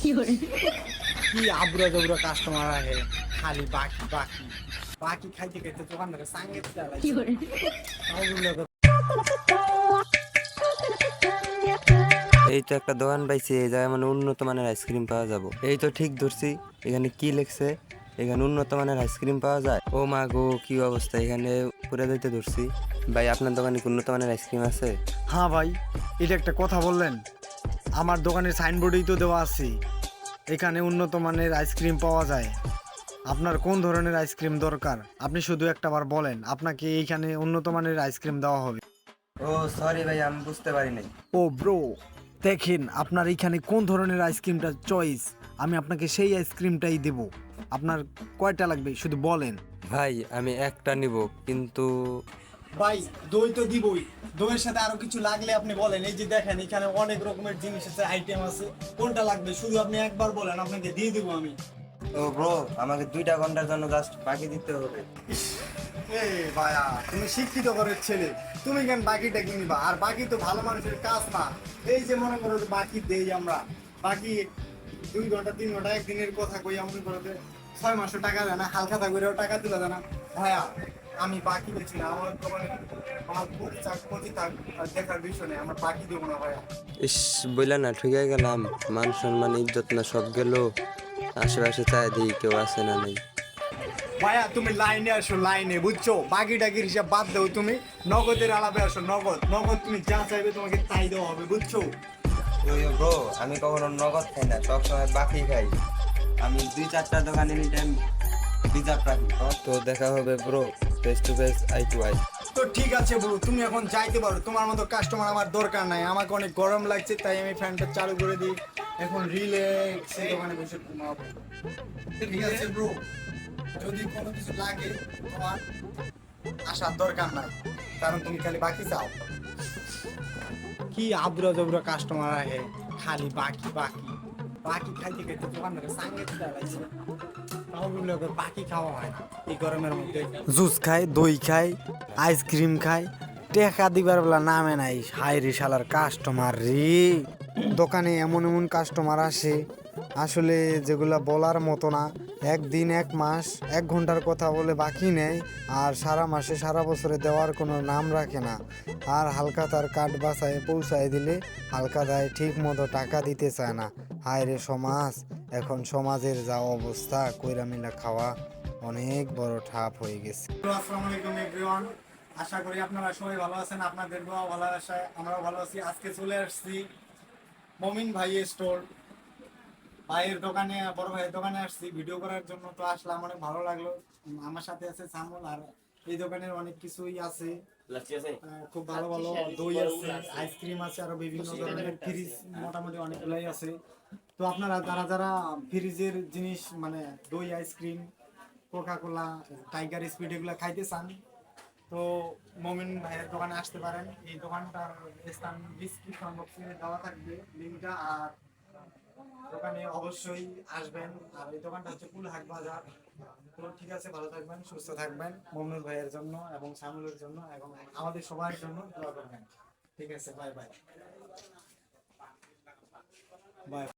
কি আবুরা জবুরা কাস্টমার আহে খালি বাকি বাকি বাকি খাইতে খাইতে দোকানদারে সাঙ্গে এই তো একটা দোকান পাইছি, এই জায়গায় মানে উন্নত মানের আইসক্রিম পাওয়া যাবো। এই তো ঠিক ধরছি, এখানে কি লেখছে, এখানে উন্নত মানের আইসক্রিম পাওয়া যায়। ও মা গো, কি অবস্থা! এখানে পুরো যাইতে ধরছি। ভাই, আপনার দোকানে কি উন্নত মানের আইসক্রিম আছে? হ্যাঁ ভাই, এটা একটা কথা বললেন। আমার দোকানের সাইনবোর্ডেই তো দেওয়া আছে এখানে উন্নত মানের আইসক্রিম পাওয়া যায়। আপনার কোন ধরনের আইসক্রিম দরকার আপনি শুধু একটাবার বলেন, আপনাকে এইখানে উন্নত মানের আইসক্রিম দেওয়া হবে। ও সরি ভাই, আমি বুঝতে পারি নাই। ও ব্রো, দেখেন আপনার এইখানে কোন ধরনের আইসক্রিমটা চয়েস, আমি আপনাকে সেই আইসক্রিমটাই দেব। আপনার কয়টা লাগবে শুধু বলেন। ভাই, আমি একটা নিব, কিন্তু ভাই দই তো দিবই, দইয়ের সাথে আরো কিছু লাগলে আপনি বলেন। এই যে দেখেন এখানে অনেক রকমের জিনিস আছে, আইটেম আছে, কোনটা লাগবে শুধু আপনি একবার বলেন, আপনাকে দিয়ে দেবো আমি। ও ব্রো, আমাকে 2টা ঘন্টার জন্য জাস্ট বাকি দিতে হবে। এই ভাইয়া, তুমি শিক্ষিত ঘরের ছেলে, তুমি কেন বাকিটা কিনবা? আর বাকি তো ভালো মানুষের কাজ না। এই যে মনে করো যে বাকি দেই আমরা, বাকি 2 ঘন্টা 3 ঘন্টা একদিনের কথা কই, মনে করো যে 6 মাসও টাকা দেয় না, হালকা করেও টাকা তুলে দেয় না। ভাইয়া আমি বাকি দিচ্ছি না, আমার দোকানে আমার প্রতি থাক দেখার বিষয় নেই, আমার বাকি দেবো না ভাইয়া। ইস, বললা না, ঠিক হয়ে গেলাম। মান সম্মান ইজ্জত না সব গেল। আশেপাশে চায় দিই কেউ আছে না নাই। ভাইয়া তুমি লাইনে আসো, লাইনে, বুঝছো? বাকি টাকির হিসাব বাদ দাও, তুমি নগদের আলাপে আসো। নগদ নগদ তুমি যা চাইবে তোমাকে তাই দেওয়া হবে, বুঝছো? ব্রো, আমি কখনো নগদ খাই না, সবসময় বাকি খাই। আমি 2-4টা দোকান এনি টাইম রিজার্ভ রাখি। তো দেখা হবে bro, face to face, eye to eye. তো ঠিক আছে ব্রো, তুমি এখন যাইতে পারো, তোমার মতো কাস্টমার আমার দরকার নাই। আমাকে অনেক গরম লাগছে, তাই আমি ফ্যানটা চালু করে দিই, এখন রিল্যাক্স দোকানে বসে ঘুমাবো। ঠিক আছে ব্রো, যদি কোনো কিছু লাগে তোমার আসার দরকার নাই, কারণ তুমি খালি বাকি চাও। কি আবুরা জবুরা কাস্টমার আহে খালি বাকি বাকি বাকি খাইতে খাইতে দোকানদারে সাঙ্গে লাগছে। বাকি খাওয়া হয় না এই গরমের মধ্যে। জুস খায়, দই খায়, আইসক্রিম খায়, টেকা দিবার বেলা নামে নাই। হাই রে শালার কাস্টমার রে, দোকানে এমন এমন কাস্টমার আসে আসলে যেগুলা বলার মতো না। একদিন, 1 মাস, 1 ঘন্টার কথা বলে বাকি নেয়, আর সারা মাসে সারা বছরে দেওয়ার কোনো নাম রাখে না। আর হালকা তার কাঠ বাসায় পৌঁছায় দিলে হালকা দায় ঠিক মতো টাকা দিতে চায় না। হায় রে সমাজ, এখন সমাজের যা অবস্থা, কইরা মিলা খাওয়া অনেক বড় ঠাপ হয়ে গেছে। আসসালামু আলাইকুম এভরিওয়ান, আশা করি আপনারা সবাই ভালো আছেন। আপনাদের দোয়া ভালো আশায় আমরাও ভালো আছি। আজকে চলে আসছি মমিন ভাইয়ের স্টোর, ভাইয়ের দোকানে, বড় ভাইয়ের দোকানে আসছি ভিডিও করার জন্য। তো আসলাম, অনেক ভালো লাগলো। আমার সাথে আছে সামুল, আর এই দোকানের অনেক কিছুই আছে, খুব ভালো ভালো দই আছে, আইসক্রিম আছে, আরো বিভিন্ন ধরনের ফ্রিজ মোটামুটি অনেকগুলাই আছে। তো আপনারা যারা যারা ফ্রিজের জিনিস মানে দই, ice cream, Coca Cola, Tiger Speed এগুলো খাইতে চান, তো মমিন ভাইয়ের দোকানে আসতে পারেন। এই দোকানটার স্থান ডিসক্রিপশন বক্সে দেওয়া থাকবে লিঙ্কটা, আর দোকানে অবশ্যই আসবেন। আর এই দোকানটা হচ্ছে কুলহাট বাজার। তো ঠিক আছে, ভালো থাকবেন, সুস্থ থাকবেন, মমিনুল ভাইয়ের জন্য এবং সামুলের জন্য এবং আমাদের সবার জন্য দোয়া করবেন। ঠিক আছে, বাই বাই বাই।